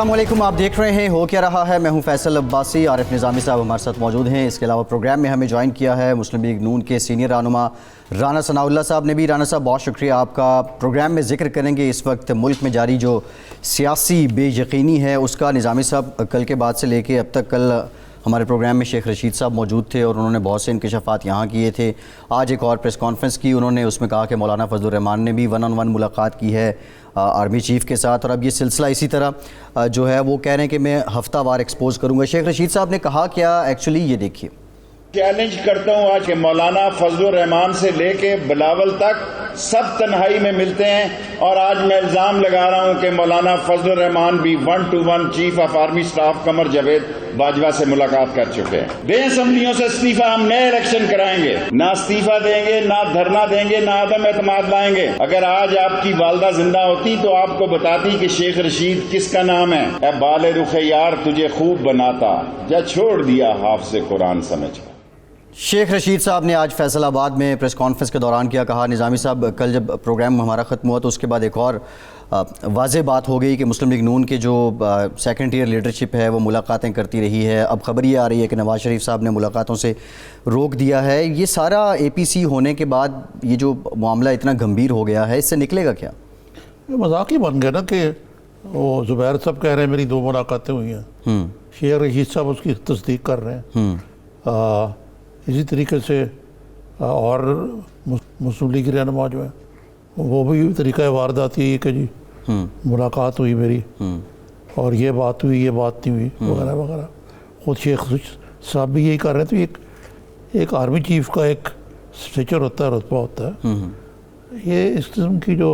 السلام علیکم، آپ دیکھ رہے ہیں ہو کیا رہا ہے۔ میں ہوں فیصل عباسی، عارف نظامی صاحب ہمارے ساتھ موجود ہیں۔ اس کے علاوہ پروگرام میں ہمیں جوائن کیا ہے مسلم لیگ نون کے سینئر رہنما رانا ثناء اللہ صاحب نے بھی۔ رانا صاحب بہت شکریہ آپ کا۔ پروگرام میں ذکر کریں گے اس وقت ملک میں جاری جو سیاسی بے یقینی ہے اس کا۔ نظامی صاحب کل کے بعد سے لے کے اب تک، کل ہمارے پروگرام میں شیخ رشید صاحب موجود تھے اور انہوں نے بہت سے انکشافات یہاں کیے تھے۔ آج ایک اور پریس کانفرنس کی انہوں نے، اس میں کہا کہ مولانا فضل الرحمان نے بھی 1-on-1 ملاقات کی ہے آرمی چیف کے ساتھ، اور اب یہ سلسلہ اسی طرح جو ہے وہ کہہ رہے ہیں کہ میں ہفتہ وار ایکسپوز کروں گا۔ شیخ رشید صاحب نے کہا کیا ایکچولی، یہ دیکھیے۔ چیلنج کرتا ہوں آج کہ مولانا فضل الرحمان سے لے کے بلاول تک سب تنہائی میں ملتے ہیں، اور آج میں الزام لگا رہا ہوں کہ مولانا فضل الرحمان بھی 1-to-1 chief of army staff Qamar Javed Bajwa سے ملاقات کر چکے ہیں۔ بے اسمبلیوں سے استعفیٰ، ہم نئے الیکشن کرائیں گے، نہ استعفیٰ دیں گے، نہ دھرنا دیں گے، نہ عدم اعتماد لائیں گے۔ اگر آج آپ کی والدہ زندہ ہوتی تو آپ کو بتاتی کہ شیخ رشید کس کا نام ہے۔ اے بال رخ یار تجھے خوب بناتا، جا چھوڑ دیا حافظ قرآن سمجھ کر۔ شیخ رشید صاحب نے آج فیصل آباد میں پریس کانفرنس کے دوران کیا کہا۔ نظامی صاحب کل جب پروگرام ہمارا ختم ہوا تو اس کے بعد ایک اور واضح بات ہو گئی کہ مسلم لیگ نون کے جو سیکنڈ ٹیئر لیڈرشپ ہے وہ ملاقاتیں کرتی رہی ہے۔ اب خبر یہ آ رہی ہے کہ نواز شریف صاحب نے ملاقاتوں سے روک دیا ہے۔ یہ سارا اے پی سی ہونے کے بعد یہ جو معاملہ اتنا گمبھیر ہو گیا ہے، اس سے نکلے گا کیا؟ یہ مذاق ہی بن گیا نا کہ وہ زبیر صاحب کہہ رہے ہیں میری 2 ملاقاتیں ہوئی ہیں، شیخ رشید صاحب اس کی تصدیق کر رہے ہیں۔ اسی طریقے سے اور مسلم لیگ رہنما جو ہے وہ بھی طریقہ وارداتی ہے کہ جی ملاقات ہوئی میری اور یہ بات ہوئی، یہ بات نہیں ہوئی، وغیرہ وغیرہ۔ خود شیخ صاحب بھی یہی کر رہے ہیں۔ تو ایک آرمی چیف کا ایک اسٹیچر ہوتا ہے، رتبہ ہوتا ہے۔ یہ اس قسم کی جو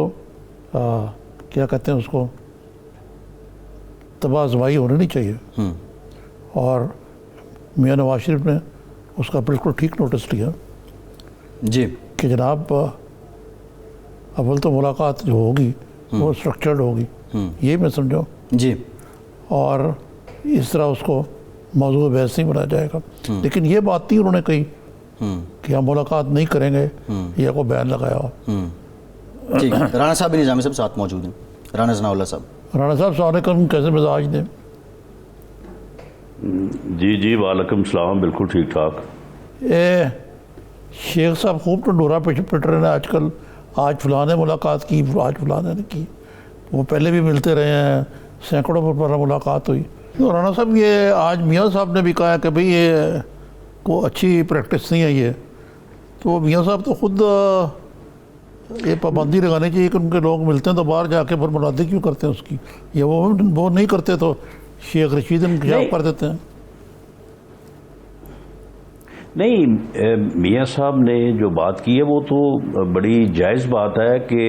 کیا کہتے ہیں اس کو، تباہ آزمائی ہونی نہیں چاہیے۔ اور میاں نواز شریف نے اس کا بالکل ٹھیک نوٹس لیا جی کہ جناب اول تو ملاقات جو ہوگی وہ اسٹرکچرڈ ہوگی، یہ میں سمجھو جی، اور اس طرح اس کو موضوع بحث نہیں بنایا جائے گا۔ لیکن یہ بات نہیں انہوں نے کہی کہ ہم ملاقات نہیں کریں گے یا کوئی بیان لگایا ہو۔ ٹھیک، رانا صاحب بھی نظامی صاحب ساتھ موجود ہیں۔ رانا ثناء اللہ صاحب۔ رانا صاحب السلام علیکم، کیسے مزاج دیں؟ جی وعلیکم السلام، بالکل ٹھیک ٹھاک۔ شیخ صاحب خوب ٹنڈورا پٹ رہے ہیں آج کل، آج فلاں نے ملاقات کی، آج فلاں نے کی۔ وہ پہلے بھی ملتے رہے ہیں، سینکڑوں پر ملاقات ہوئی۔ تو رانا صاحب یہ آج میاں صاحب نے بھی کہا کہ بھئی یہ کوئی اچھی پریکٹس نہیں ہے یہ۔ تو میاں صاحب تو خود یہ پابندی لگانی چاہیے کہ ان کے لوگ ملتے ہیں تو باہر جا کے پھر منادی کیوں کرتے ہیں اس کی، یا وہ نہیں کرتے تو شیخ رشید انکشاف کر دیتے ہیں۔ نہیں، میاں صاحب نے جو بات کی ہے وہ تو بڑی جائز بات ہے کہ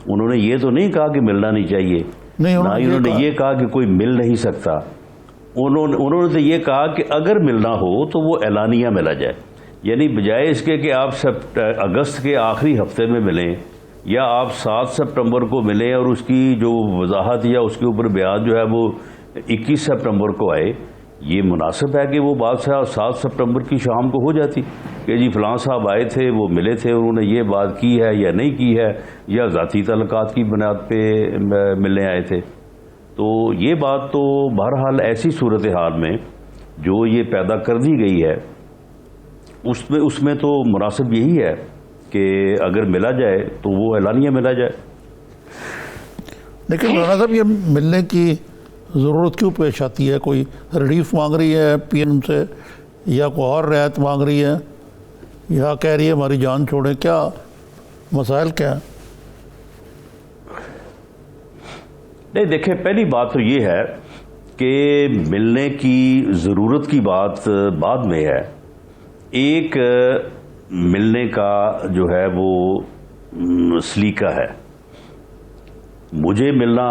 انہوں نے یہ تو نہیں کہا کہ ملنا نہیں چاہیے، نہ انہوں نے یہ کہا کہ کوئی مل نہیں سکتا۔ انہوں نے تو یہ کہا کہ اگر ملنا ہو تو وہ اعلانیہ ملا جائے، یعنی بجائے اس کے کہ آپ اگست کے آخری ہفتے میں ملیں یا آپ 7 سپٹمبر کو ملیں اور اس کی جو وضاحت یا اس کے اوپر بیان جو ہے وہ 21 سپٹمبر کو آئے۔ یہ مناسب ہے کہ وہ بات 7 سپٹمبر کی شام کو ہو جاتی کہ جی فلاں صاحب آئے تھے، وہ ملے تھے، انہوں نے یہ بات کی ہے یا نہیں کی ہے، یا ذاتی تعلقات کی بنیاد پہ ملنے آئے تھے۔ تو یہ بات تو بہرحال ایسی صورتحال میں جو یہ پیدا کر دی گئی ہے اس میں تو مناسب یہی ہے کہ اگر ملا جائے تو وہ اعلانیہ ملا جائے۔ لیکن رانا صاحب یہ ملنے کی ضرورت کیوں پیش آتی ہے؟ کوئی ریلیف مانگ رہی ہے پی ایم سے، یا کوئی اور رعایت مانگ رہی ہے، یا کہہ رہی ہے ہماری جان چھوڑیں؟ کیا مسائل کیا ہیں؟ نہیں دیکھیں، پہلی بات تو یہ ہے کہ ملنے کی ضرورت کی بات بعد میں ہے۔ ایک ملنے کا جو ہے وہ سلیقہ ہے۔ مجھے ملنا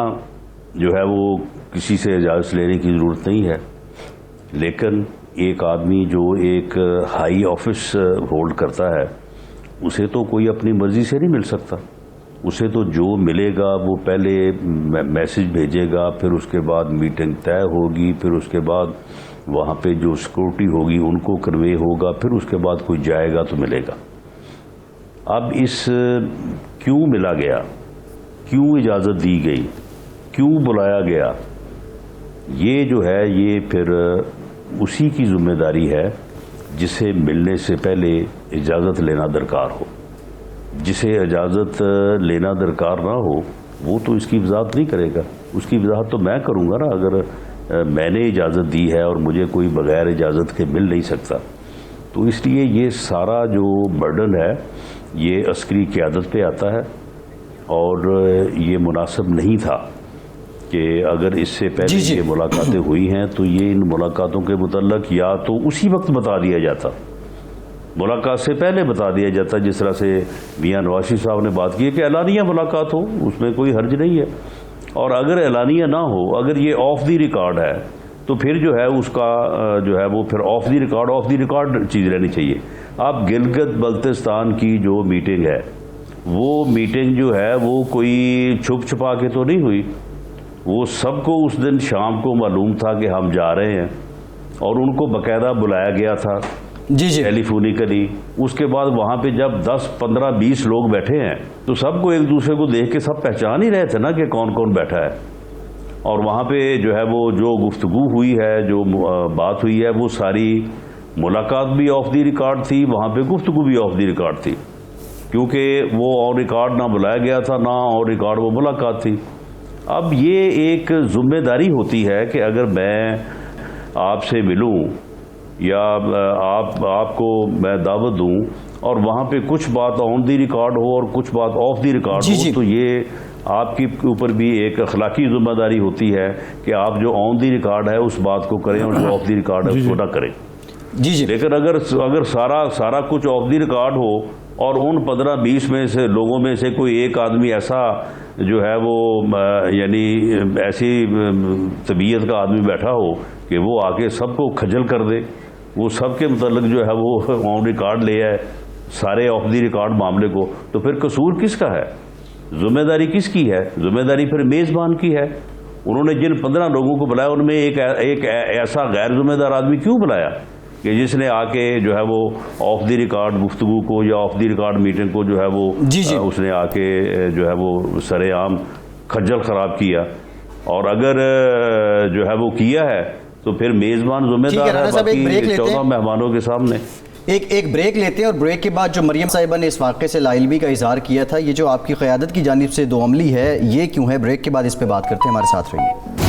جو ہے وہ کسی سے اجازت لینے کی ضرورت نہیں ہے، لیکن ایک آدمی جو ایک ہائی آفس ہولڈ کرتا ہے اسے تو کوئی اپنی مرضی سے نہیں مل سکتا۔ اسے تو جو ملے گا وہ پہلے میسج بھیجے گا، پھر اس کے بعد میٹنگ طے ہوگی، پھر اس کے بعد وہاں پہ جو سیکورٹی ہوگی ان کو کنوے ہوگا، پھر اس کے بعد کوئی جائے گا تو ملے گا۔ اب اس کیوں ملا گیا، کیوں اجازت دی گئی، کیوں بلایا گیا، یہ جو ہے یہ پھر اسی کی ذمہ داری ہے جسے ملنے سے پہلے اجازت لینا درکار ہو. جسے اجازت لینا درکار نہ ہو وہ تو اس کی وضاحت نہیں کرے گا. اس کی وضاحت تو میں کروں گا نا. اگر میں نے اجازت دی ہے اور مجھے کوئی بغیر اجازت کے مل نہیں سکتا, تو اس لیے یہ سارا جو برڈن ہے یہ عسکری قیادت پہ آتا ہے, اور یہ مناسب نہیں تھا کہ اگر اس سے پہلے یہ ملاقاتیں ہوئی ہیں تو یہ ان ملاقاتوں کے متعلق یا تو اسی وقت بتا دیا جاتا, ملاقات سے پہلے بتا دیا جاتا, جس طرح سے میاں نواز شریف صاحب نے بات کی کہ اعلانیہ ملاقات ہو, اس میں کوئی حرج نہیں ہے. اور اگر اعلانیہ نہ ہو, اگر یہ آف دی ریکارڈ ہے, تو پھر جو ہے اس کا جو ہے وہ پھر آف دی ریکارڈ چیز رہنی چاہیے. اب گلگت بلتستان کی جو میٹنگ ہے, وہ میٹنگ جو ہے وہ کوئی چھپ چھپا کے تو نہیں ہوئی. وہ سب کو اس دن شام کو معلوم تھا کہ ہم جا رہے ہیں, اور ان کو باقاعدہ بلایا گیا تھا ٹیلی فونیکلی. اس کے بعد وہاں پہ جب 10 15 20 لوگ بیٹھے ہیں تو سب کو ایک دوسرے کو دیکھ کے سب پہچان ہی رہے تھے نا کہ کون کون بیٹھا ہے. اور وہاں پہ جو ہے وہ جو گفتگو ہوئی ہے, جو بات ہوئی ہے, وہ ساری ملاقات بھی آف دی ریکارڈ تھی, وہاں پہ گفتگو بھی آف دی ریکارڈ تھی, کیونکہ وہ آن ریکارڈ نہ بلایا گیا تھا, نہ آن ریکارڈ وہ ملاقات تھی. اب یہ ایک ذمہ داری ہوتی ہے کہ اگر میں آپ سے ملوں یا آپ کو میں دعوت دوں اور وہاں پہ کچھ بات آن دی ریکارڈ ہو اور کچھ بات آف دی ریکارڈ ہو, تو یہ آپ کے اوپر بھی ایک اخلاقی ذمہ داری ہوتی ہے کہ آپ جو آن دی ریکارڈ ہے اس بات کو کریں اور جو آف دی ریکارڈ ہے اس کو نہ کریں. لیکن اگر سارا کچھ آف دی ریکارڈ ہو اور ان 15-20 میں سے لوگوں میں سے کوئی ایک آدمی ایسا جو ہے وہ یعنی ایسی طبیعت کا آدمی بیٹھا ہو کہ وہ آ کے سب کو کھجل کر دے, وہ سب کے متعلق جو ہے وہ آن ریکارڈ لے آئے سارے آف دی ریکارڈ معاملے کو, تو پھر قصور کس کا ہے؟ ذمہ داری کس کی ہے؟ ذمہ داری پھر میزبان کی ہے. انہوں نے جن 15 لوگوں کو بلایا ان میں ایک ایسا غیر ذمہ دار آدمی کیوں بلایا کہ جس نے آ کے جو ہے وہ آف دی ریکارڈ گفتگو کو یا آف دی ریکارڈ میٹنگ کو جو ہے وہ اس نے آ کے جو ہے وہ سرے عام کھجل خراب کیا. اور اگر جو ہے وہ کیا ہے تو پھر میزبان ذمہ دار ہے باقی 14 مہمانوں کے سامنے. ایک بریک لیتے ہیں, اور بریک کے بعد جو مریم صاحبہ نے اس واقعے سے لا علمی کا اظہار کیا تھا, یہ جو آپ کی قیادت کی جانب سے دو عملی ہے, یہ کیوں ہے؟ بریک کے بعد اس پہ بات کرتے ہیں, ہمارے ساتھ رہیے.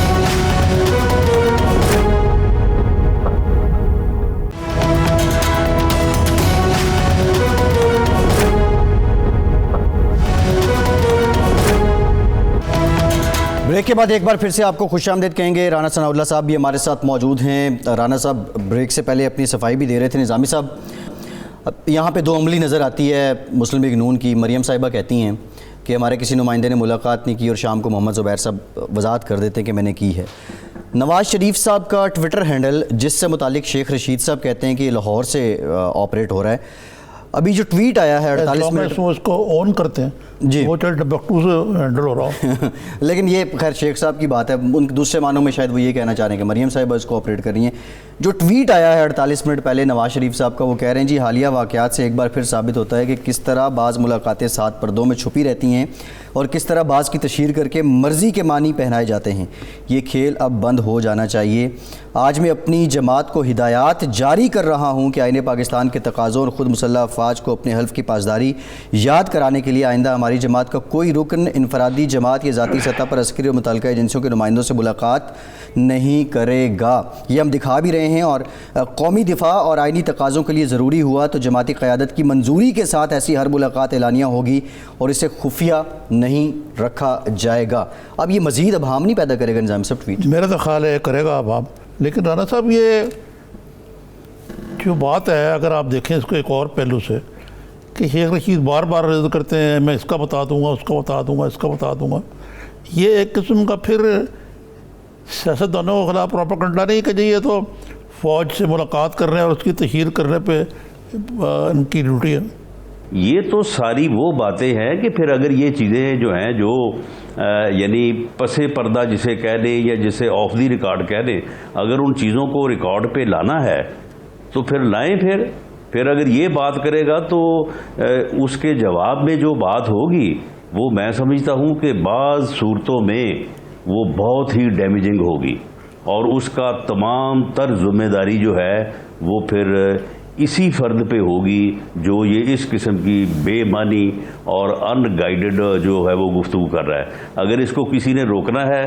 بریک کے بعد ایک بار پھر سے آپ کو خوش آمدید کہیں گے. رانا ثناء اللہ صاحب بھی ہمارے ساتھ موجود ہیں. رانا صاحب بریک سے پہلے اپنی صفائی بھی دے رہے تھے. نظامی صاحب, یہاں پہ دو عملی نظر آتی ہے مسلم لیگ نون کی. مریم صاحبہ کہتی ہیں کہ ہمارے کسی نمائندے نے ملاقات نہیں کی, اور شام کو محمد زبیر صاحب وضاحت کر دیتے ہیں کہ میں نے کی ہے. نواز شریف صاحب کا ٹویٹر ہینڈل جس سے متعلق شیخ رشید صاحب کہتے ہیں کہ یہ لاہور سے آپریٹ ہو رہا ہے. ابھی جو ٹویٹ آیا ہے 48 منٹ اس کو آن کرتے ہیں جی, وہ ٹمبکٹو سے ہینڈل ہو رہا لیکن یہ خیر شیخ صاحب کی بات ہے, ان دوسرے معنوں میں شاید وہ یہ کہنا چاہ رہے ہیں کہ مریم صاحبہ اس کو آپریٹ کر رہی ہیں. جو ٹویٹ آیا ہے 48 منٹ پہلے نواز شریف صاحب کا, وہ کہہ رہے ہیں جی حالیہ واقعات سے ایک بار پھر ثابت ہوتا ہے کہ کس طرح بعض ملاقاتیں 7 پردوں میں چھپی رہتی ہیں اور کس طرح بعض کی تشہیر کر کے مرضی کے معنی پہنائے جاتے ہیں. یہ کھیل اب بند ہو جانا چاہیے. آج میں اپنی جماعت کو ہدایات جاری کر رہا ہوں کہ آئین پاکستان کے تقاضوں اور خود مسلح افواج کو اپنے حلف کی پاسداری یاد کرانے کے لیے آئندہ ہماری جماعت کا کوئی رکن انفرادی جماعت یا ذاتی سطح پر عسکری اور متعلقہ ایجنسیوں کے نمائندوں سے ملاقات نہیں کرے گا. یہ ہم دکھا بھی رہے ہیں, اور قومی دفاع اور آئینی تقاضوں کے لیے ضروری ہوا تو جماعتی قیادت کی منظوری کے ساتھ ایسی ہر ملاقات اعلانیہ ہوگی اور اسے خفیہ نہیں رکھا جائے گا. اب یہ مزید ابہام نہیں پیدا کرے گا نظام صاحب ٹویٹ؟ میرا تو خیال ہے کرے گا ابہام. لیکن رانا صاحب یہ جو بات ہے, اگر آپ دیکھیں اس کو ایک اور پہلو سے, کہ شیخ رشید بار بار رد کرتے ہیں میں اس کا بتا دوں گا, اس کا بتا دوں گا, اس کا بتا دوں گا. یہ ایک قسم کا پھر سیاستدانوں کے خلاف پروپیگنڈا نہیں کہ جی یہ تو فوج سے ملاقات کر رہے ہیں اور اس کی تشہیر کرنے پہ ان کی ڈیوٹی ہے. یہ تو ساری وہ باتیں ہیں کہ پھر اگر یہ چیزیں جو ہیں جو یعنی پس پردہ جسے کہہ دیں یا جسے آف دی ریکارڈ کہہ دیں, اگر ان چیزوں کو ریکارڈ پہ لانا ہے تو پھر لائیں. پھر اگر یہ بات کرے گا تو اس کے جواب میں جو بات ہوگی وہ میں سمجھتا ہوں کہ بعض صورتوں میں وہ بہت ہی ڈیمیجنگ ہوگی اور اس کا تمام تر ذمہ داری جو ہے وہ پھر اسی فرد پہ ہوگی جو یہ اس قسم کی بے معنی اور ان گائیڈڈ جو ہے وہ گفتگو کر رہا ہے. اگر اس کو کسی نے روکنا ہے،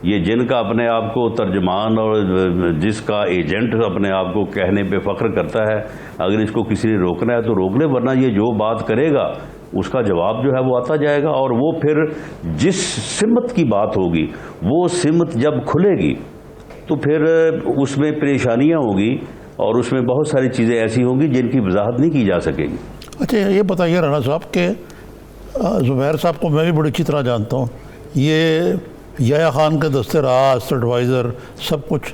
یہ جن کا اپنے آپ کو ترجمان اور جس کا ایجنٹ اپنے آپ کو کہنے پہ فخر کرتا ہے، اگر اس کو کسی نے روکنا ہے تو روک لے، ورنہ یہ جو بات کرے گا اس کا جواب جو ہے وہ آتا جائے گا. اور وہ پھر جس سمت کی بات ہوگی وہ سمت جب کھلے گی تو پھر اس میں پریشانیاں ہوگی اور اس میں بہت ساری چیزیں ایسی ہوں گی جن کی وضاحت نہیں کی جا سکے گی. اچھا یہ بتائیے رانا صاحب کہ زبیر صاحب کو میں بھی بڑی اچھی طرح جانتا ہوں. یہ یحییٰ خان کے دستے راست ایڈوائزر سب کچھ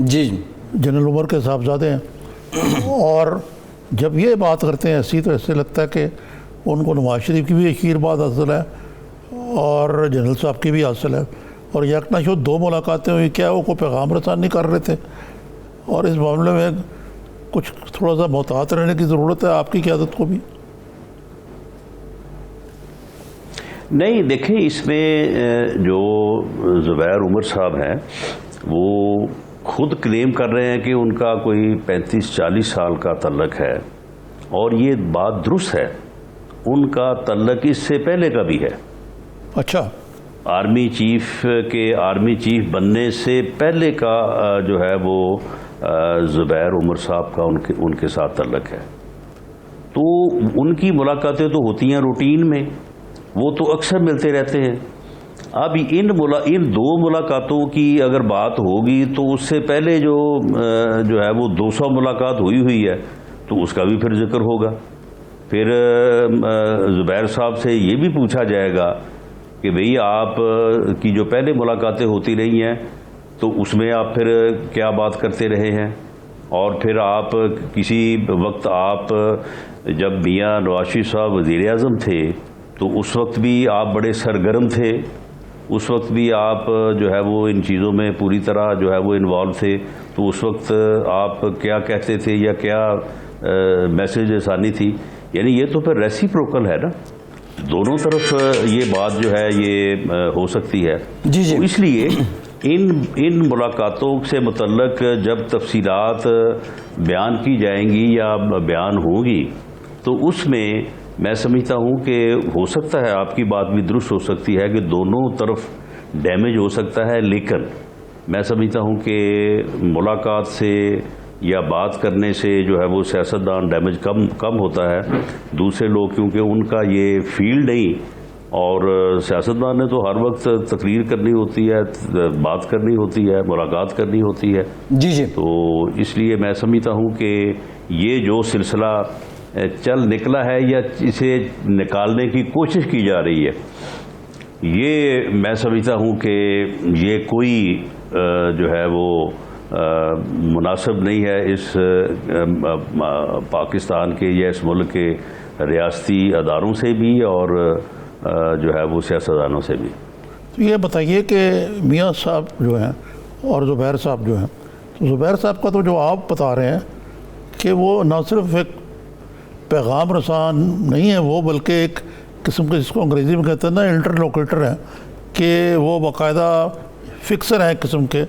جی جنرل عمر کے صاحبزادے ہیں، اور جب یہ بات کرتے ہیں ایسی تو ایسے لگتا ہے کہ ان کو نواز شریف کی بھی اخیر بات حاصل ہے اور جنرل صاحب کی بھی حاصل ہے، اور یکنا شو 2 ملاقاتیں ہوئی. کیا وہ کوئی پیغام رسانی کر رہے تھے؟ اور اس معاملے میں کچھ تھوڑا سا محتاط رہنے کی ضرورت ہے آپ کی قیادت کو بھی. نہیں دیکھیں، اس میں جو زبیر عمر صاحب ہیں وہ خود کلیم کر رہے ہیں کہ ان کا کوئی 35-40 سال کا تعلق ہے، اور یہ بات درست ہے. ان کا تعلق اس سے پہلے کا بھی ہے. اچھا، آرمی چیف بننے سے پہلے کا جو ہے وہ زبیر عمر صاحب کا ان کے ساتھ تعلق ہے. تو ان کی ملاقاتیں تو ہوتی ہیں روٹین میں، وہ تو اکثر ملتے رہتے ہیں. اب ان 2 ملاقاتوں کی اگر بات ہوگی تو اس سے پہلے جو ہے وہ 200 ملاقات ہوئی ہے تو اس کا بھی پھر ذکر ہوگا. پھر زبیر صاحب سے یہ بھی پوچھا جائے گا کہ بھئی آپ کی جو پہلے ملاقاتیں ہوتی رہی ہیں تو اس میں آپ پھر کیا بات کرتے رہے ہیں، اور پھر آپ کسی وقت جب میاں نواز شریف صاحب وزیر اعظم تھے تو اس وقت بھی آپ بڑے سرگرم تھے، اس وقت بھی آپ جو ہے وہ ان چیزوں میں پوری طرح جو ہے وہ انوالو تھے. تو اس وقت آپ کیا کہتے تھے یا کیا میسیج رسانی تھی؟ یعنی یہ تو پھر ریسیپروکل ہے نا، دونوں طرف یہ بات جو ہے یہ ہو سکتی ہے. جی جی. تو اس لیے ان ملاقاتوں سے متعلق جب تفصیلات بیان کی جائیں گی یا بیان ہوں گی تو اس میں سمجھتا ہوں کہ ہو سکتا ہے آپ کی بات بھی درست ہو سکتی ہے کہ دونوں طرف ڈیمیج ہو سکتا ہے، لیکن میں سمجھتا ہوں کہ ملاقات سے یا بات کرنے سے جو ہے وہ سیاستدان ڈیمیج کم ہوتا ہے. دوسرے لوگ کیونکہ ان کا یہ فیلڈ نہیں، اور سیاستدان نے تو ہر وقت تقریر کرنی ہوتی ہے، بات کرنی ہوتی ہے، ملاقات کرنی ہوتی ہے. جی جی. تو اس لیے میں سمجھتا ہوں کہ یہ جو سلسلہ چل نکلا ہے یا اسے نکالنے کی کوشش کی جا رہی ہے، یہ میں سمجھتا ہوں کہ یہ کوئی جو ہے وہ مناسب نہیں ہے اس پاکستان کے یا اس ملک کے ریاستی اداروں سے بھی اور جو ہے وہ سیاستدانوں سے بھی. تو یہ بتائیے کہ میاں صاحب جو ہیں اور زبیر صاحب جو ہیں، تو زبیر صاحب کا تو جو آپ بتا رہے ہیں کہ وہ نہ صرف ایک پیغام رسان نہیں ہے وہ، بلکہ ایک قسم کے جس کو انگریزی میں کہتے ہیں نا انٹرلوکیٹر ہیں، کہ وہ باقاعدہ فکسر ہیں ایک قسم کے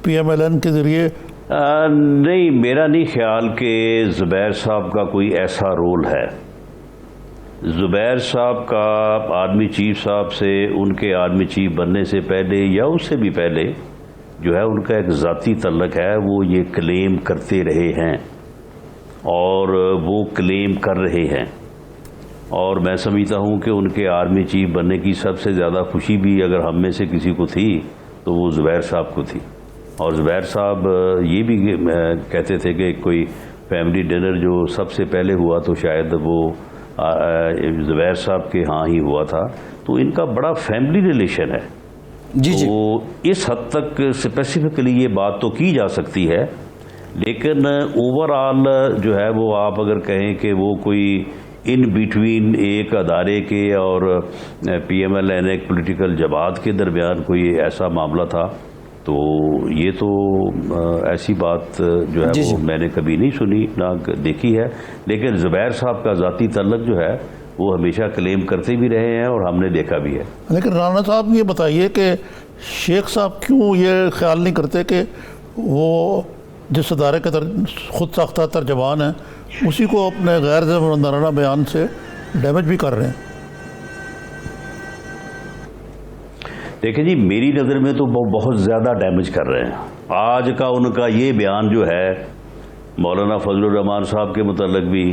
PMLN کے ذریعے. نہیں، میرا نہیں خیال کہ زبیر صاحب کا کوئی ایسا رول ہے. زبیر صاحب کا آرمی چیف صاحب سے ان کے آرمی چیف بننے سے پہلے یا اس سے بھی پہلے جو ہے ان کا ایک ذاتی تعلق ہے. وہ یہ کلیم کرتے رہے ہیں اور وہ کلیم کر رہے ہیں، اور میں سمجھتا ہوں کہ ان کے آرمی چیف بننے کی سب سے زیادہ خوشی بھی اگر ہم میں سے کسی کو تھی تو وہ زبیر صاحب کو تھی. اور زبیر صاحب یہ بھی کہتے تھے کہ کوئی فیملی ڈنر جو سب سے پہلے ہوا تو شاید وہ زبیر صاحب کے ہاں ہی ہوا تھا. تو ان کا بڑا فیملی ریلیشن ہے. جی جی. تو اس حد تک اسپیسیفکلی یہ بات تو کی جا سکتی ہے، لیکن اوور آل جو ہے وہ آپ اگر کہیں کہ وہ کوئی ان بیٹوین ایک ادارے کے اور PMLN ایک پولیٹیکل جماعت کے درمیان کوئی ایسا معاملہ تھا تو یہ تو ایسی بات جو ہے وہ میں نے کبھی نہیں سنی نہ دیکھی ہے. لیکن زبیر صاحب کا ذاتی تعلق جو ہے وہ ہمیشہ کلیم کرتے بھی رہے ہیں اور ہم نے دیکھا بھی ہے. لیکن رانا صاحب یہ بتائیے کہ شیخ صاحب کیوں یہ خیال نہیں کرتے کہ وہ جس ادارے کے خود ساختہ ترجمان ہیں اسی کو اپنے غیر ذمہ بیان سے ڈیمیج بھی کر رہے ہیں؟ دیکھیں جی، میری نظر میں تو بہت زیادہ ڈیمیج کر رہے ہیں. آج کا ان کا یہ بیان جو ہے مولانا فضل الرحمان صاحب کے متعلق بھی،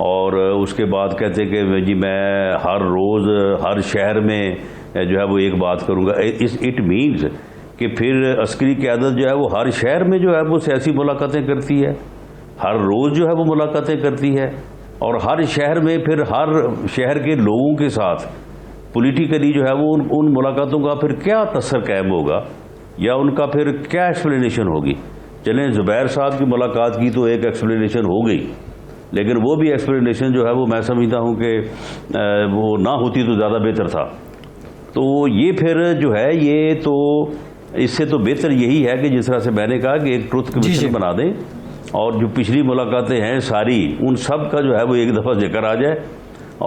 اور اس کے بعد کہتے کہ جی میں ہر روز ہر شہر میں جو ہے وہ ایک بات کروں گا. اٹ مینز کہ پھر عسکری قیادت جو ہے وہ ہر شہر میں جو ہے وہ سیاسی ملاقاتیں کرتی ہے، ہر روز جو ہے وہ ملاقاتیں کرتی ہے، اور ہر شہر میں پھر ہر شہر کے لوگوں کے ساتھ پولیٹیکلی جو ہے وہ ان ملاقاتوں کا پھر کیا اثر قائم ہوگا یا ان کا پھر کیا ایکسپلینیشن ہوگی. چلیں زبیر صاحب کی ملاقات کی تو ایک ایکسپلینیشن ہو گئی، لیکن وہ بھی ایکسپلینیشن جو ہے وہ میں سمجھتا ہوں کہ وہ نہ ہوتی تو زیادہ بہتر تھا. تو یہ پھر جو ہے یہ تو اس سے تو بہتر یہی ہے کہ جس طرح سے میں نے کہا کہ ایک ٹروتھ کمیشن بنا دیں اور جو پچھلی ملاقاتیں ہیں ساری ان سب کا جو ہے وہ ایک دفعہ ذکر آ جائے،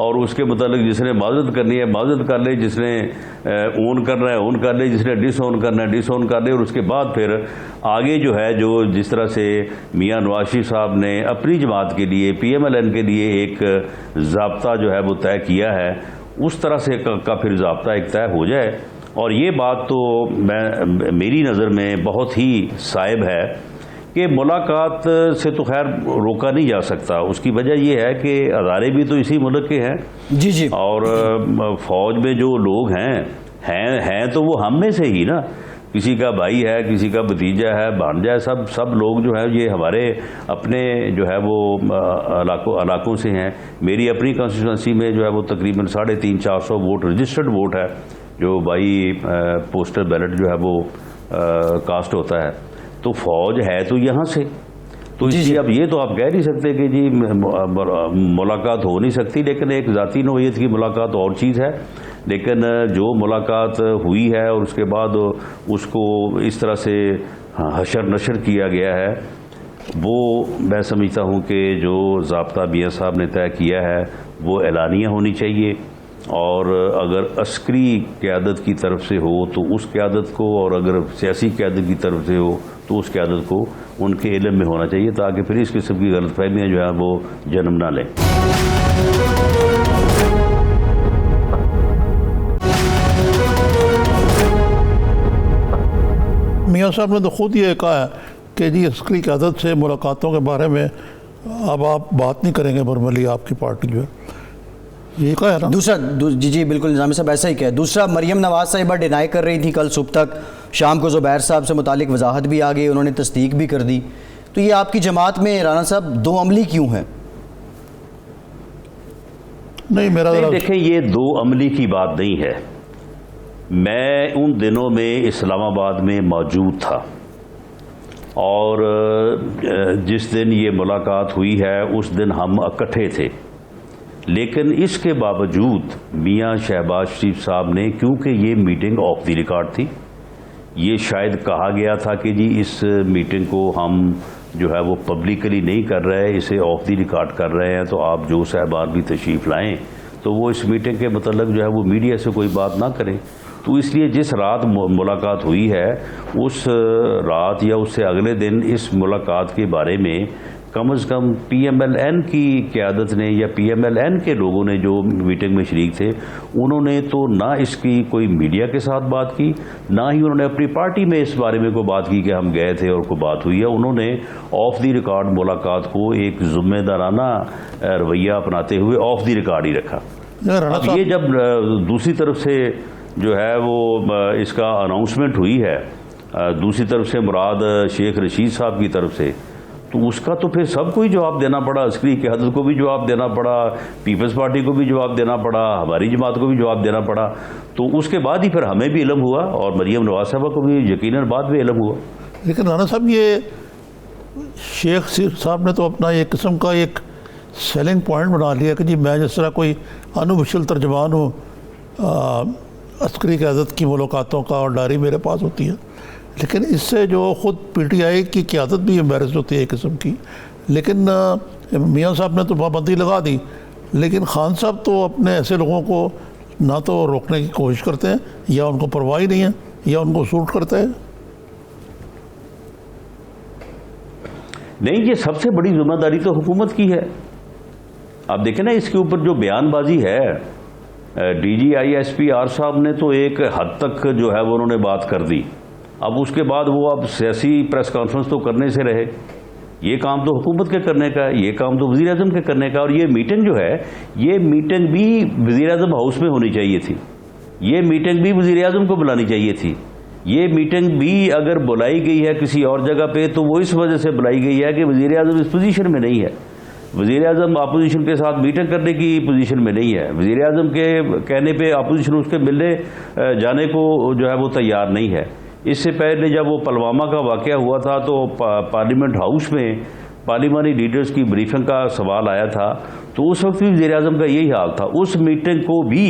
اور اس کے متعلق جس نے معذرت کرنی ہے معذرت کر لے، جس نے اون کرنا ہے اون کر لے، جس نے ڈس اون کرنا ہے ڈس اون کر لے. اور اس کے بعد پھر آگے جو ہے جو جس طرح سے میاں نواز شریف صاحب نے اپنی جماعت کے لیے پی ایم ایل این کے لیے ایک ضابطہ جو ہے وہ طے کیا ہے، اس طرح سے کا پھر ضابطہ ایک طے ہو جائے. اور یہ بات تو میری نظر میں بہت ہی صائب ہے کہ ملاقات سے تو خیر روکا نہیں جا سکتا. اس کی وجہ یہ ہے کہ ادارے بھی تو اسی ملک کے ہیں جی اور فوج میں جو لوگ ہیں تو وہ ہم میں سے ہی نا، کسی کا بھائی ہے، کسی کا بھتیجا ہے، بھانجا ہے، سب لوگ جو ہیں یہ ہمارے اپنے جو ہے وہ علاقوں سے ہیں. میری اپنی کانسٹیٹوئنسی میں جو ہے وہ تقریباً 350-400 ووٹ رجسٹرڈ ووٹ ہے جو بائی پوسٹل بیلٹ جو ہے وہ کاسٹ ہوتا ہے. تو فوج ہے تو یہاں سے، تو اس لیے اب یہ تو آپ کہہ نہیں سکتے کہ جی ملاقات ہو نہیں سکتی. لیکن ایک ذاتی نوعیت کی ملاقات اور چیز ہے، لیکن جو ملاقات ہوئی ہے اور اس کے بعد اس کو اس طرح سے حشر نشر کیا گیا ہے، وہ میں سمجھتا ہوں کہ جو ضابطہ میاں صاحب نے طے کیا ہے وہ اعلانیہ ہونی چاہیے. اور اگر عسکری قیادت کی طرف سے ہو تو اس قیادت کو، اور اگر سیاسی قیادت کی طرف سے ہو تو اس قیادت کو ان کے علم میں ہونا چاہیے، تاکہ پھر اس قسم کی غلط فہمیاں جو ہیں وہ جنم نہ لیں. میاں صاحب نے تو خود یہ کہا ہے کہ جی عسکری قیادت سے ملاقاتوں کے بارے میں اب آپ بات نہیں کریں گے برملی، آپ کی پارٹی جو ہے یہ کہا ہے نا. دوسرا جی بالکل نظامی صاحب ایسا ہی کہا. دوسرا مریم نواز صاحبہ ڈینائی کر رہی تھی کل صبح تک، شام کو زبیر صاحب سے متعلق وضاحت بھی آ گئی، انہوں نے تصدیق بھی کر دی. تو یہ آپ کی جماعت میں رانا صاحب دو عملی کیوں ہیں؟ نہیں دیکھیں یہ دو عملی کی بات نہیں ہے. میں ان دنوں میں اسلام آباد میں موجود تھا اور جس دن یہ ملاقات ہوئی ہے اس دن ہم اکٹھے تھے. لیکن اس کے باوجود میاں شہباز شریف صاحب نے، کیونکہ یہ میٹنگ آف دی ریکارڈ تھی، یہ شاید کہا گیا تھا کہ جی اس میٹنگ کو ہم جو ہے وہ پبلکلی نہیں کر رہے، اسے آف دی ریکارڈ کر رہے ہیں، تو آپ جو صاحبان بھی تشریف لائیں تو وہ اس میٹنگ کے متعلق جو ہے وہ میڈیا سے کوئی بات نہ کریں. تو اس لیے جس رات ملاقات ہوئی ہے اس رات یا اس سے اگلے دن اس ملاقات کے بارے میں کم از کم پی ایم ایل این کی قیادت نے یا پی ایم ایل این کے لوگوں نے جو میٹنگ میں شریک تھے انہوں نے تو نہ اس کی کوئی میڈیا کے ساتھ بات کی، نہ ہی انہوں نے اپنی پارٹی میں اس بارے میں کوئی بات کی کہ ہم گئے تھے اور کوئی بات ہوئی ہے. انہوں نے آف دی ریکارڈ ملاقات کو ایک ذمہ دارانہ رویہ اپناتے ہوئے آف دی ریکارڈ ہی رکھا. اب یہ جب دوسری طرف سے جو ہے وہ اس کا اناؤنسمنٹ ہوئی ہے، دوسری طرف سے مراد شیخ رشید صاحب کی طرف سے، تو اس کا تو پھر سب کو ہی جواب دینا پڑا، عسکری قیادت کو بھی جواب دینا پڑا، پیپلز پارٹی کو بھی جواب دینا پڑا، ہماری جماعت کو بھی جواب دینا پڑا. تو اس کے بعد ہی پھر ہمیں بھی علم ہوا اور مریم نواز صاحبہ کو بھی یقیناً بعد میں علم ہوا. لیکن رانا صاحب یہ شیخ صاحب نے تو اپنا ایک قسم کا ایک سیلنگ پوائنٹ بنا لیا کہ جی میں جس طرح کوئی انوفیشل ترجمان ہوں عسکری قیادت کی ملاقاتوں کا اور ڈائری میرے پاس ہوتی ہے. لیکن اس سے جو خود پی ٹی آئی کی قیادت بھی امبیرس ہوتی ہے ایک قسم کی. لیکن میاں صاحب نے تو پابندی لگا دی لیکن خان صاحب تو اپنے ایسے لوگوں کو نہ تو روکنے کی کوشش کرتے ہیں یا ان کو پرواہ ہی نہیں ہے یا ان کو سوٹ کرتا ہے. نہیں، یہ سب سے بڑی ذمہ داری تو حکومت کی ہے. آپ دیکھیں نا اس کے اوپر جو بیان بازی ہے، D G I S P R صاحب نے تو ایک حد تک جو ہے وہ انہوں نے بات کر دی. اب اس کے بعد وہ اب سیاسی پریس کانفرنس تو کرنے سے رہے. یہ کام تو حکومت کے کرنے کا ہے، یہ کام تو وزیر اعظم کے کرنے کا. اور یہ میٹنگ جو ہے، یہ میٹنگ بھی وزیر اعظم ہاؤس میں ہونی چاہیے تھی. یہ میٹنگ بھی وزیر اعظم کو بلانی چاہیے تھی. یہ میٹنگ بھی اگر بلائی گئی ہے کسی اور جگہ پہ تو وہ اس وجہ سے بلائی گئی ہے کہ وزیر اعظم اس پوزیشن میں نہیں ہے. وزیر اعظم اپوزیشن کے ساتھ میٹنگ کرنے کی پوزیشن میں نہیں ہے. وزیر اعظم کے کہنے پہ اپوزیشن اس کے ملنے جانے کو جو ہے وہ تیار نہیں ہے. اس سے پہلے جب وہ پلوامہ کا واقعہ ہوا تھا تو پارلیمنٹ ہاؤس میں پارلیمانی لیڈرز کی بریفنگ کا سوال آیا تھا تو اس وقت بھی وزیر اعظم کا یہی حال تھا. اس میٹنگ کو بھی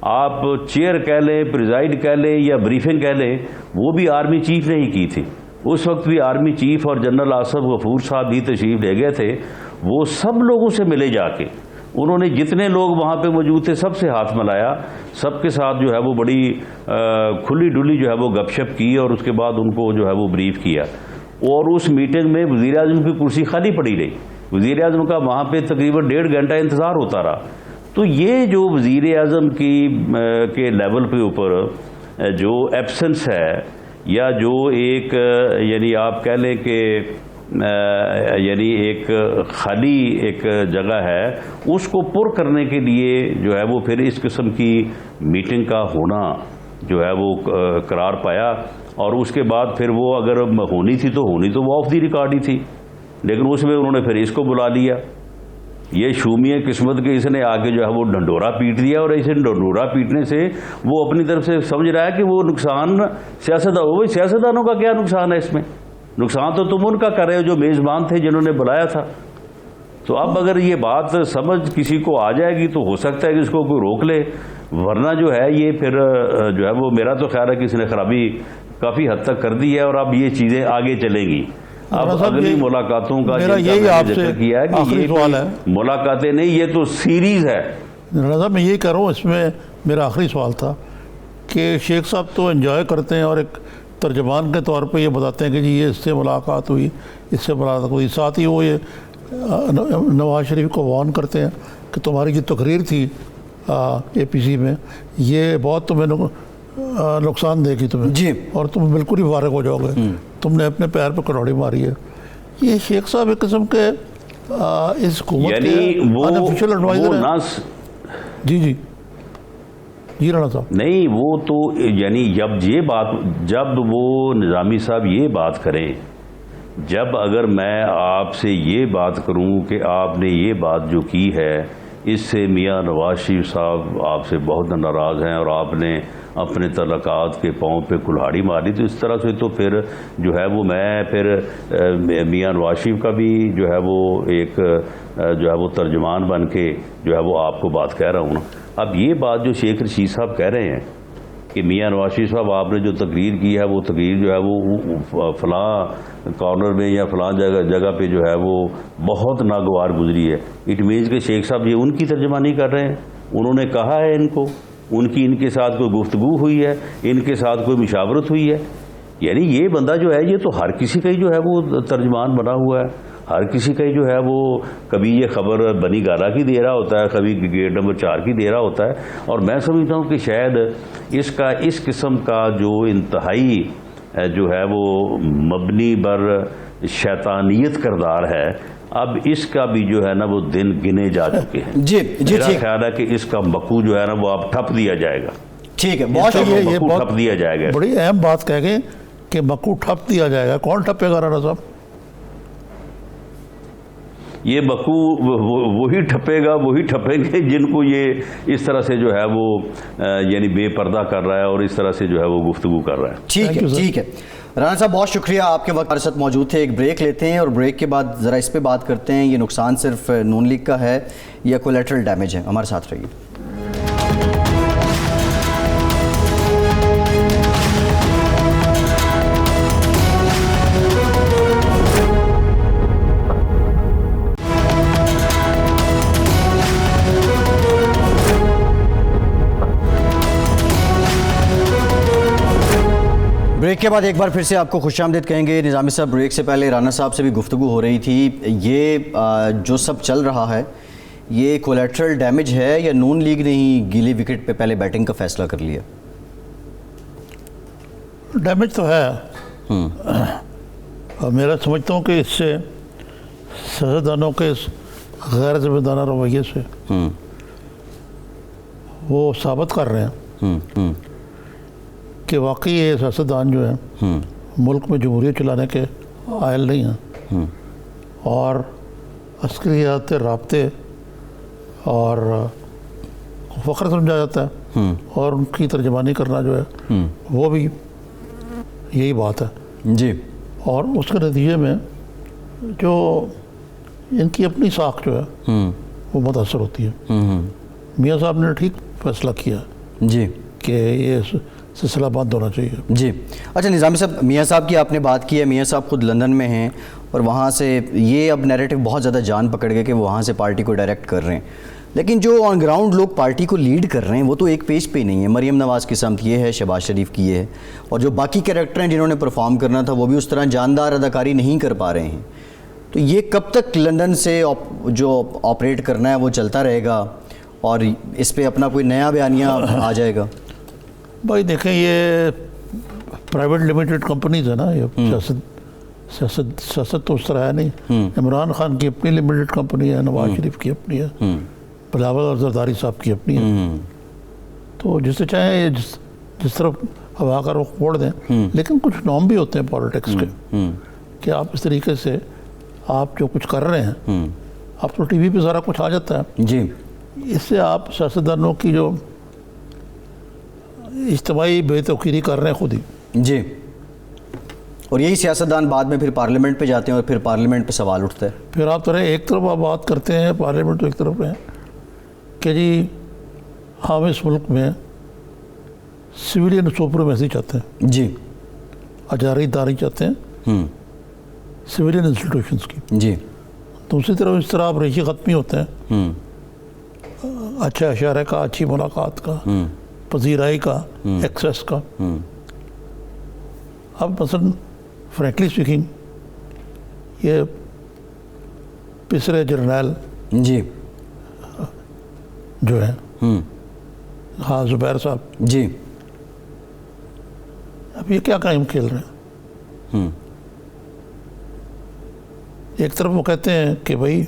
آپ چیئر کہہ لیں، پریزائڈ کہہ لیں یا بریفنگ کہہ لیں، وہ بھی آرمی چیف نے ہی کی تھی. اس وقت بھی آرمی چیف اور جنرل آصف غفور صاحب بھی تشریف لے گئے تھے. وہ سب لوگوں سے ملے جا کے، انہوں نے جتنے لوگ وہاں پہ موجود تھے سب سے ہاتھ ملایا، سب کے ساتھ جو ہے وہ بڑی کھلی ڈلی جو ہے وہ گپ شپ کی اور اس کے بعد ان کو جو ہے وہ بریف کیا. اور اس میٹنگ میں وزیر اعظم کی کرسی خالی پڑی رہی. وزیر اعظم کا وہاں پہ تقریباً 1.5 گھنٹہ انتظار ہوتا رہا. تو یہ جو وزیر اعظم کے لیول پہ اوپر جو ایبسنس ہے یا جو ایک یعنی آپ کہہ لیں کہ یعنی ایک خالی ایک جگہ ہے، اس کو پر کرنے کے لیے جو ہے وہ پھر اس قسم کی میٹنگ کا ہونا جو ہے وہ قرار پایا. اور اس کے بعد پھر وہ اگر ہونی تھی تو وہ آف دی ریکارڈ ہی تھی، لیکن اس میں انہوں نے پھر اس کو بلا لیا. یہ شومی قسمت کے اس نے آ کے جو ہے وہ ڈھنڈورا پیٹ دیا. اور اسے ڈھنڈورا پیٹنے سے وہ اپنی طرف سے سمجھ رہا ہے کہ وہ نقصان سیاستدانوں کا کیا نقصان ہے اس میں؟ نقصان تو تم ان کا کر رہے ہو جو میزبان تھے جنہوں نے بلایا تھا. تو اب اگر یہ بات سمجھ کسی کو آ جائے گی تو ہو سکتا ہے کہ اس کو کوئی روک لے، ورنہ جو ہے یہ پھر جو ہے وہ میرا تو خیال ہے کہ اس نے خرابی کافی حد تک کر دی ہے اور اب یہ چیزیں آگے چلیں گی. اب اگلی ملاقاتوں کا ذکر کیا ہے کہ یہ ملاقاتیں نہیں، یہ تو سیریز ہے. صاحب میں یہی کہہ رہا ہوں، اس میں میرا آخری سوال تھا کہ شیخ صاحب تو انجوائے کرتے ہیں اور ایک ترجمان کے طور پہ یہ بتاتے ہیں کہ جی یہ اس سے ملاقات ہوئی، اس سے ملاقات ہوئی. ساتھ ہی وہ یہ نواز شریف کو وارن کرتے ہیں کہ تمہاری جو تقریر تھی اے پی سی میں یہ بہت تمہیں نقصان دے گی تمہیں جی، اور تم بالکل ہی فارغ ہو جاؤ گے، تم نے اپنے پیر پہ کروڑی ماری ہے. یہ شیخ صاحب ایک قسم کے اس حکومت کے انافیشیل ایڈوائزر ہیں. جی رانا صاحب. نہیں، وہ تو یعنی جب وہ نظامی صاحب یہ بات کریں، جب اگر میں آپ سے یہ بات کروں کہ آپ نے یہ بات جو کی ہے اس سے میاں نواز شریف صاحب آپ سے بہت ناراض ہیں اور آپ نے اپنے تعلقات کے پاؤں پہ کلہاڑی ماری، تو اس طرح سے تو پھر جو ہے وہ میں پھر میاں نواز شریف کا بھی جو ہے وہ ایک جو ہے وہ ترجمان بن کے جو ہے وہ آپ کو بات کہہ رہا ہوں نا. اب یہ بات جو شیخ رشید صاحب کہہ رہے ہیں کہ میاں نواز شریف صاحب آپ نے جو تقریر کی ہے وہ تقریر جو ہے وہ فلاں کارنر میں یا فلاں جگہ پہ جو ہے وہ بہت ناگوار گزری ہے. اٹ مینز کہ شیخ صاحب یہ ان کی ترجمانی کر رہے ہیں، انہوں نے کہا ہے ان کو، ان کے ساتھ کوئی گفتگو ہوئی ہے، ان کے ساتھ کوئی مشاورت ہوئی ہے. یعنی یہ بندہ جو ہے یہ تو ہر کسی کا ہی جو ہے وہ ترجمان بنا ہوا ہے. ہر کسی کا ہی جو ہے وہ کبھی یہ خبر بنی گالا کی دے رہا ہوتا ہے، کبھی گیٹ نمبر 4 کی دے رہا ہوتا ہے. اور میں سمجھتا ہوں کہ شاید اس قسم کا جو انتہائی جو ہے وہ مبنی بر شیطانیت کردار ہے، اب اس کا بھی جو ہے نا وہ دن گنے جا چکے ہیں. میرا خیال ہے کہ اس کا مکو جو ہے نا وہ اب ٹھپ دیا جائے گا. ٹھیک ہے، بہت ٹھپ دیا جائے گا. بڑی اہم بات کہہ گئے کہ مکو ٹھپ دیا جائے گا. کون ٹھپے گا رانا صاحب؟ یہ مکو وہی ٹھپیں گے جن کو یہ اس طرح سے جو ہے وہ یعنی بے پردہ کر رہا ہے اور اس طرح سے جو ہے وہ گفتگو کر رہا ہے. ٹھیک ہے رانا صاحب، بہت شکریہ، آپ کے وقت ہمارے ساتھ موجود تھے. ایک بریک لیتے ہیں اور بریک کے بعد ذرا اس پہ بات کرتے ہیں، یہ نقصان صرف نون لیگ کا ہے یا کولیٹرل ڈیمیج ہے. ہمارے ساتھ رہیے. بریک کے بعد ایک بار پھر سے آپ کو خوش آمدید کہیں گے نظامی صاحب. بریک سے پہلے رانا صاحب سے بھی گفتگو ہو رہی تھی. یہ جو سب چل رہا ہے یہ کولیٹرل ڈیمیج ہے یا نون لیگ نے ہی گیلی وکٹ پہ پہلے بیٹنگ کا فیصلہ کر لیا؟ ڈیمیج تو ہے. اور میرا سمجھتا ہوں کہ اس سے سیاستدانوں کے غیر ذمہ دارانہ رویے سے وہ ثابت کر رہے ہیں کہ واقعی یہ سیاستدان جو ہیں ملک میں جمہوریت چلانے کے قائل نہیں ہیں اور عسکریات رابطے اور فخر سمجھا جاتا ہے اور ان کی ترجمانی کرنا جو ہے وہ بھی یہی بات ہے جی. اور اس کے نتیجے میں جو ان کی اپنی ساکھ جو ہے وہ متاثر ہوتی ہے. میاں صاحب نے ٹھیک فیصلہ کیا جی کہ یہ سلسلہ بند ہونا چاہیے. جی. اچھا نظامی صاحب، میاں صاحب کی آپ نے بات کی ہے. میاں صاحب خود لندن میں ہیں اور وہاں سے یہ اب نیریٹو بہت زیادہ جان پکڑ گئے کہ وہ وہاں سے پارٹی کو ڈائریکٹ کر رہے ہیں، لیکن جو آن گراؤنڈ لوگ پارٹی کو لیڈ کر رہے ہیں وہ تو ایک پیج پہ نہیں ہے. مریم نواز کی سمت یہ ہے، شہباز شریف کی یہ ہے، اور جو باقی کریکٹر ہیں جنہوں نے پرفارم کرنا تھا وہ بھی اس طرح جاندار اداکاری نہیں کر پا رہے ہیں. تو یہ کب تک لندن سے جو آپریٹ کرنا ہے وہ چلتا رہے گا اور اس پہ اپنا کوئی نیا بیانیہ آ جائے گا؟ بھائی دیکھیں، یہ پرائیویٹ لمیٹڈ کمپنیز ہے نا. یہ سیاست تو اس طرح ہے نہیں. عمران خان کی اپنی لمیٹڈ کمپنی ہے، نواز شریف کی اپنی ہے، بلاول اور زرداری صاحب کی اپنی ہے. تو جس سے چاہیں جس طرف ہوا کا رخ موڑ دیں، لیکن کچھ نام بھی ہوتے ہیں پالیٹکس کے کہ آپ اس طریقے سے آپ جو کچھ کر رہے ہیں، آپ تو ٹی وی پہ سارا کچھ آ جاتا ہے. جی. اس سے آپ سیاستدانوں کی جو اجتماعی بے توقیری کر رہے ہیں خود ہی. جی. اور یہی سیاستدان بعد میں پھر پارلیمنٹ پہ جاتے ہیں اور پھر پارلیمنٹ پہ سوال اٹھتا ہے. پھر آپ طرح ایک طرف آپ بات کرتے ہیں پارلیمنٹ تو ایک طرف ہے کہ جی ہم اس ملک میں سویلین سپریمیسی چاہتے ہیں. جی. اجاری داری چاہتے ہیں سویلین انسٹیٹیوشنز کی. جی. دوسری طرف اس طرح آپ ریشی ختمی ہوتے ہیں اچھے اشارے کا، اچھی ملاقات کا، پذیرائی کا، ایکسیس کا. اب مثلا فرینکلی اسپیکنگ یہ پسرے جرنیل جی جو ہیں ہاں زبیر صاحب جی اب یہ کیا قائم کھیل رہے ہیں؟ ایک طرف وہ کہتے ہیں کہ بھائی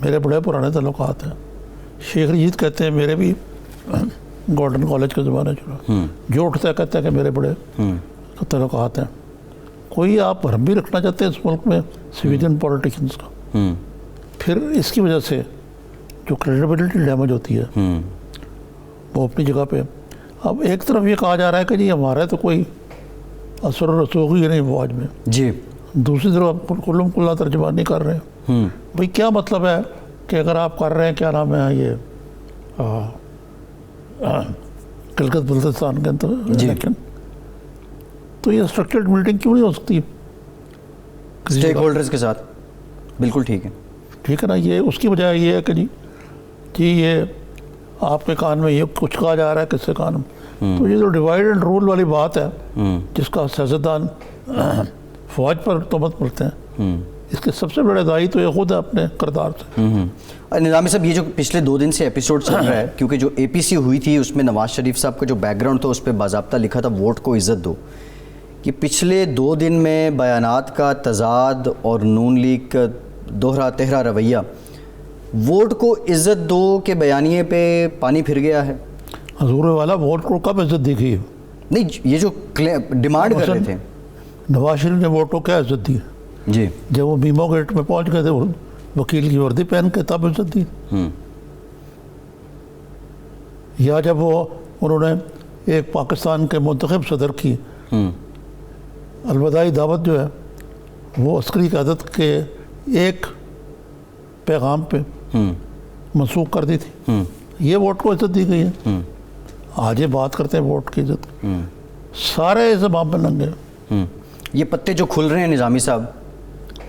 میرے بڑے پرانے تعلقات ہیں. شیخ رشید کہتے ہیں میرے بھی گولڈن کالج کے زمانے چلا. جو اٹھتا ہے کہتا ہے کہ میرے بڑے تعلقات ہیں. کوئی آپ بھرم بھی رکھنا چاہتے ہیں اس ملک میں سویلین پولیٹیشنز کا، پھر اس کی وجہ سے جو کریڈیبلٹی ڈیمیج ہوتی ہے وہ اپنی جگہ پہ. اب ایک طرف یہ کہا جا رہا ہے کہ جی ہمارا تو کوئی اثر و رسوخ ہی نہیں فوج میں. جی. دوسری طرف آپ کلم کلا ترجمانی کر رہے ہیں. بھئی کیا مطلب ہے کہ اگر آپ کر رہے ہیں کیا نام ہے یہ کلکت بلتستان کے اندر لیکن تو یہ اسٹرکچرڈ میٹنگ کیوں نہیں ہو سکتی اسٹیک ہولڈرز کے ساتھ؟ بالکل ٹھیک ہے. ٹھیک ہے نا. یہ اس کی وجہ یہ ہے کہ جی یہ آپ کے کان میں یہ کچھ کہا جا رہا ہے کس سے کان میں. تو یہ جو ڈیوائڈ اینڈ رول والی بات ہے جس کا سیاستدان فوج پر تہمت پڑتے ہیں، اس کے سب سے بڑے دائی تو یہ خود ہے اپنے کردار سے. نظامی صاحب یہ جو پچھلے 2 دن سے ایپیسوڈ چل رہا ہے، کیونکہ جو اے پی سی ہوئی تھی اس میں نواز شریف صاحب کا جو بیک گراؤنڈ تھا اس پہ باضابطہ لکھا تھا ووٹ کو عزت دو. کہ پچھلے 2 دن میں بیانات کا تضاد اور نون لیگ کا دوہرا تہرا رویہ، ووٹ کو عزت دو کے بیانیے پہ پانی پھر گیا ہے. حضور والا ووٹ کو کب عزت دی گئی؟ نہیں، یہ جو ڈیمانڈ کر رہے تھے نواز شریف نے ووٹ کو کیا عزت دی؟ جی. جب وہ بیمو گیٹ میں پہنچ گئے تھے وکیل کی وردی پہن کے تب عزت دی. یا جب وہ انہوں نے ایک پاکستان کے منتخب صدر کی الوداعی دعوت جو ہے وہ عسکری قیادت کے ایک پیغام پہ منسوخ کر دی تھی، یہ ووٹ کو عزت دی گئی ہے. آج یہ بات کرتے ہیں ووٹ کی عزت، سارے زبان پہ لنگے. یہ پتے جو کھل رہے ہیں نظامی صاحب،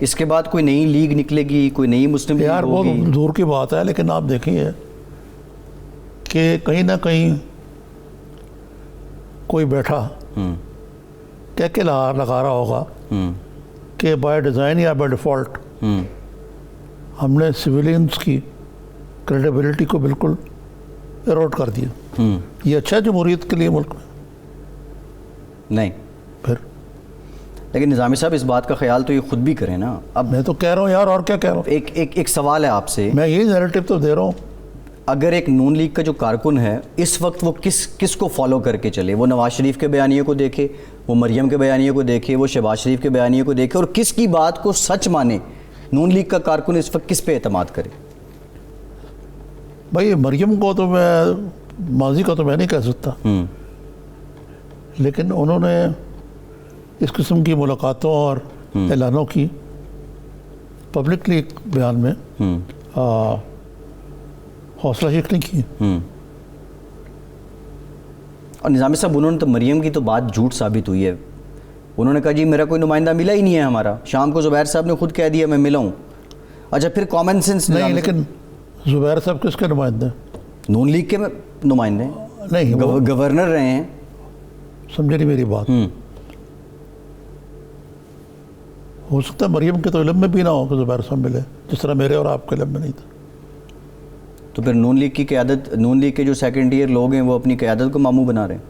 اس کے بعد کوئی نئی لیگ نکلے گی، کوئی نئی مسلم لیگ یار ہوگی؟ بہت دور کی بات ہے، لیکن آپ دیکھیں کہ کہیں نہ کہیں کوئی بیٹھا کہہ کے لگا رہا ہوگا کہ بائی ڈیزائن یا بائی ڈیفالٹ ہم نے سویلینس کی کریڈیبلٹی کو بالکل ایروڈ کر دیا. یہ اچھا ہے جمہوریت کے لیے ملک میں؟ نہیں. پھر لیکن نظامی صاحب اس بات کا خیال تو یہ خود بھی کریں نا. اب میں تو کہہ رہا ہوں یار، اور کیا کہہ رہا ہوں. ایک سوال ہے آپ سے، میں یہی نیریٹو تو دے رہا ہوں. اگر ایک نون لیگ کا جو کارکن ہے اس وقت وہ کس کو فالو کر کے چلے؟ وہ نواز شریف کے بیانیے کو دیکھے، وہ مریم کے بیانیے کو دیکھے، وہ شہباز شریف کے بیانیے کو دیکھے، اور کس کی بات کو سچ مانے؟ نون لیگ کا کارکن اس وقت کس پہ اعتماد کرے؟ بھائی مریم کو تو میں ماضی کا تو میں نہیں کہہ سکتا، لیکن انہوں نے اس قسم کی ملاقاتوں اور اعلانوں کی پبلکلی ایک بیان میں حوصلہ شیخ نہیں کی. اور نظامی صاحب انہوں نے تو مریم کی تو بات جھوٹ ثابت ہوئی ہے. انہوں نے کہا جی میرا کوئی نمائندہ ملا ہی نہیں ہے ہمارا. شام کو زبیر صاحب نے خود کہہ دیا میں ملا ہوں. اچھا پھر کامن سینس نہیں، لیکن زبیر صاحب کس کے نمائندے ہیں؟ نون لیگ کے نمائندے نہیں، گورنر رہے ہیں. سمجھے نہیں میری بات. ہو سکتا ہے مریم کے تو علم میں بھی نہ ہو کہ زبیر صاحب ملے، جس طرح میرے اور آپ کے علم میں نہیں تھا. تو پھر نون لیگ کی قیادت، نون لیگ کے جو سیکنڈ ٹیئر لوگ ہیں وہ اپنی قیادت کو ماموں بنا رہے ہیں.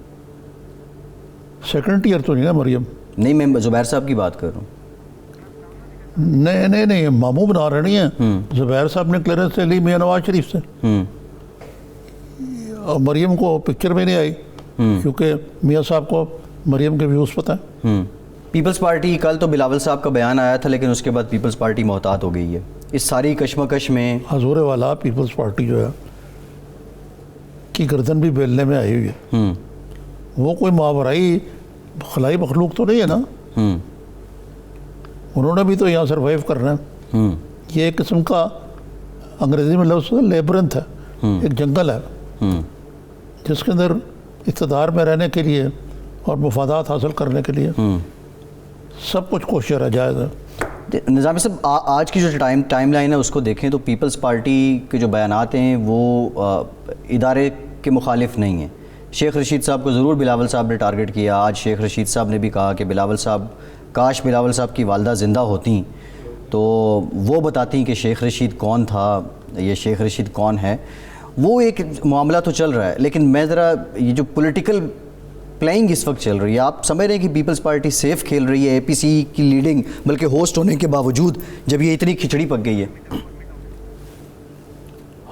سیکنڈ ٹیئر تو نہیں نا مریم. نہیں، میں زبیر صاحب کی بات کر رہا ہوں. نہیں، ماموں بنا رہے نہیں ہیں. زبیر صاحب نے کلیئرنس لی میاں نواز شریف سے، اور مریم کو پکچر میں نہیں آئی کیونکہ میاں صاحب کو مریم کے ویوز پتہ ہیں. پیپلز پارٹی، کل تو بلاول صاحب کا بیان آیا تھا لیکن اس کے بعد پیپلز پارٹی محتاط ہو گئی ہے اس ساری کشمکش میں. حضور والا پیپلز پارٹی جو ہے کی گردن بھی بیلنے میں آئی ہوئی ہے. وہ کوئی ماورائی خلائی مخلوق تو نہیں ہے نا. انہوں نے بھی تو یہاں سروائیو کرنا ہے. یہ ایک قسم کا انگریزی میں لفظ لیبرنتھ ہے، ایک جنگل ہے جس کے اندر اقتدار میں رہنے کے لیے اور مفادات حاصل کرنے کے لیے سب کچھ کوشش ہے، جائز ہے. نظامی صاحب آج کی جو ٹائم لائن ہے اس کو دیکھیں تو پیپلز پارٹی کے جو بیانات ہیں وہ ادارے کے مخالف نہیں ہیں. شیخ رشید صاحب کو ضرور بلاول صاحب نے ٹارگٹ کیا. آج شیخ رشید صاحب نے بھی کہا کہ کاش بلاول صاحب کی والدہ زندہ ہوتیں تو وہ بتاتی کہ شیخ رشید کون تھا، یہ شیخ رشید کون ہے. وہ ایک معاملہ تو چل رہا ہے، لیکن میں ذرا یہ جو پولیٹیکل پلینگ اس وقت چل رہی ہے، آپ سمجھ رہے ہیں کہ پیپلز پارٹی سیف کھیل رہی ہے اے پی سی کی لیڈنگ بلکہ ہوسٹ ہونے کے باوجود جب یہ اتنی کھچڑی پک گئی ہے؟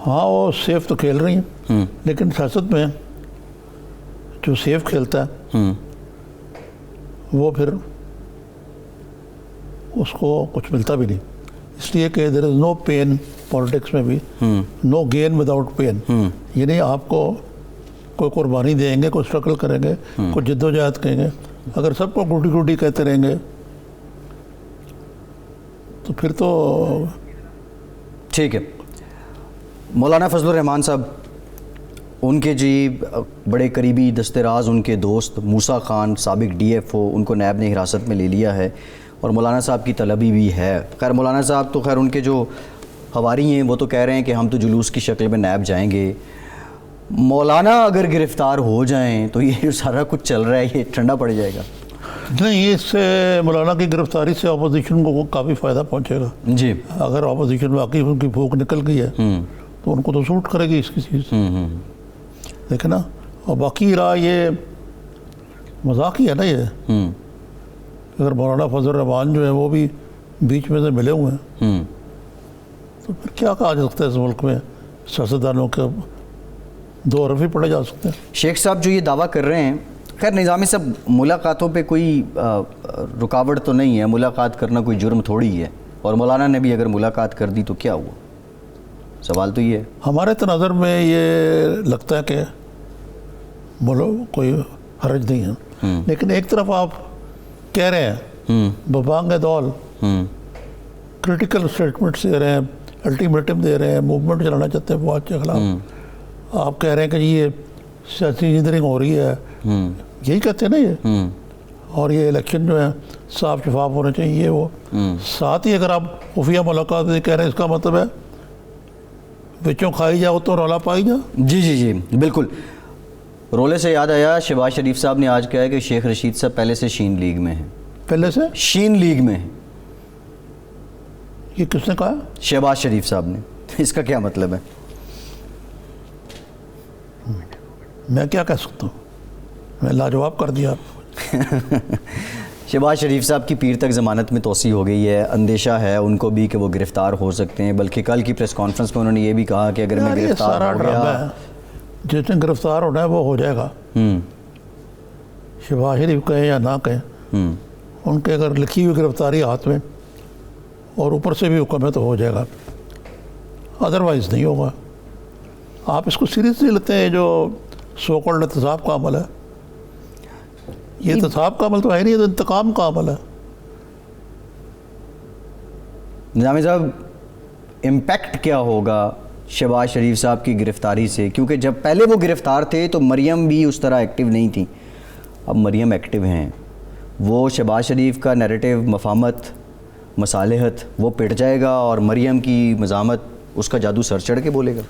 ہاں وہ سیف تو کھیل رہی ہیں، لیکن سیاست میں جو سیف کھیلتا ہے وہ پھر اس کو کچھ ملتا بھی نہیں. اس لیے کہ دیر از نو پین پالیٹکس میں بھی، نو گین وداؤٹ پین. یعنی آپ کو کوئی قربانی دیں گے، کوئی اسٹرگل کریں گے، کوئی جد و جہد کریں گے، اگر سب کو گوٹی گوٹی کہتے رہیں گے تو پھر تو ٹھیک ہے. مولانا فضل الرحمان صاحب، ان کے جی بڑے قریبی دستراز ان کے دوست موسیٰ خان سابق ڈی ایف او، ان کو نیب نے حراست میں لے لیا ہے اور مولانا صاحب کی طلبی بھی ہے. خیر مولانا صاحب تو خیر ان کے جو حواری ہیں وہ تو کہہ رہے ہیں کہ ہم تو جلوس کی شکل میں نیب جائیں گے. مولانا اگر گرفتار ہو جائیں تو یہ جو سارا کچھ چل رہا ہے یہ ٹھنڈا پڑ جائے گا؟ نہیں، اس سے مولانا کی گرفتاری سے اپوزیشن کو کافی فائدہ پہنچے گا. جی اگر اپوزیشن واقعی ان کی بھوک نکل گئی ہے تو ان کو تو سوٹ کرے گی اس کی چیز، دیکھنا. اور باقی رہا یہ مذاق ہی ہے نا یہ. اگر مولانا فضل الرحمان جو ہے وہ بھی بیچ میں سے ملے ہوئے ہیں تو پھر کیا کہا جا سکتا ہے؟ اس ملک میں سیاستدانوں کے دو حرف ہی پڑھے جا سکتے ہیں. شیخ صاحب جو یہ دعویٰ کر رہے ہیں، خیر نظامی صاحب ملاقاتوں پہ کوئی رکاوٹ تو نہیں ہے، ملاقات کرنا کوئی جرم تھوڑی ہے، اور مولانا نے بھی اگر ملاقات کر دی تو کیا ہوا؟ سوال تو یہ ہے. ہمارے تناظر میں یہ لگتا ہے کہ کوئی حرج نہیں ہے، لیکن ایک طرف آپ کہہ رہے ہیں ببانگ دول کرٹیکل سٹیٹمنٹس دے رہے ہیں، الٹیمیٹم دے رہے ہیں، موومنٹ چلانا چاہتے ہیں فوج کے خلاف. آپ کہہ رہے ہیں کہ یہ سیاسی انجینئرنگ ہو رہی ہے، یہی کہتے ہیں نا یہ. اور یہ الیکشن جو ہے صاف شفاف ہونا چاہیے. وہ ساتھ ہی اگر آپ خفیہ ملاقات کہہ رہے ہیں، اس کا مطلب ہے بچوں کھائی جاؤ تو رولا پائی جاؤ. جی جی جی بالکل. رولے سے یاد آیا شہباز شریف صاحب نے آج کہا ہے کہ شیخ رشید صاحب پہلے سے شین لیگ میں ہیں. پہلے سے شین لیگ میں ہیں. یہ کس نے کہا؟ شہباز شریف صاحب نے. اس کا کیا مطلب ہے؟ میں کیا کہہ سکتا ہوں، میں لاجواب کر دیا. شہباز شریف صاحب کی پیر تک ضمانت میں توسیع ہو گئی ہے. اندیشہ ہے ان کو بھی کہ وہ گرفتار ہو سکتے ہیں، بلکہ کل کی پریس کانفرنس میں انہوں نے یہ بھی کہا کہ اگر میں یہ گرفتار سارا ہو ڈرامہ گیا. ہے، جس نے گرفتار ہونا ہے وہ ہو جائے گا. شہباز شریف کہیں یا نہ کہیں، ان کے اگر لکھی ہوئی گرفتاری ہاتھ میں اور اوپر سے بھی حکم ہے تو ہو جائے گا، ادروائز نہیں ہوگا. آپ اس کو سیریسلی لیتے ہیں جو سو کالڈ احتساب کا عمل ہے. یہ احتساب کا عمل تو ہے نہیں، یہ تو انتقام کا عمل ہے. نظامی صاحب امپیکٹ کیا ہوگا شہباز شریف صاحب کی گرفتاری سے؟ کیونکہ جب پہلے وہ گرفتار تھے تو مریم بھی اس طرح ایکٹیو نہیں تھی، اب مریم ایکٹیو ہیں. وہ شہباز شریف کا نیریٹو، مفاہمت، مصالحت وہ پٹ جائے گا اور مریم کی مزاحمت اس کا جادو سر چڑھ کے بولے گا.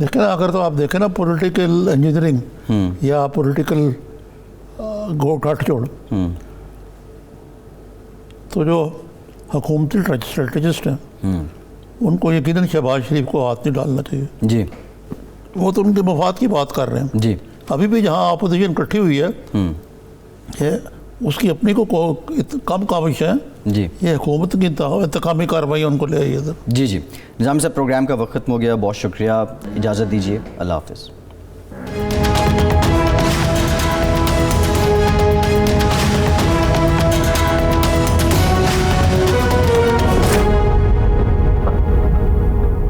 دیکھیں نا، اگر تو آپ دیکھیں نا پولیٹیکل انجینئرنگ یا پولیٹیکل گھاٹ جوڑ، تو جو حکومتی اسٹریٹجسٹ ہیں ان کو یقیناً شہباز شریف کو ہاتھ نہیں ڈالنا چاہیے. جی وہ تو ان کے مفاد کی بات کر رہے ہیں. جی ابھی بھی جہاں اپوزیشن اکٹھی ہوئی ہے کہ اس کی اپنی کو کم کاوش ہے. جی یہ حکومت کی انتقامی کارروائی ان کو لے آئی ادھر. جی جی نظام صاحب، پروگرام کا وقت ختم ہو گیا. بہت شکریہ، اجازت دیجیے. اللہ حافظ.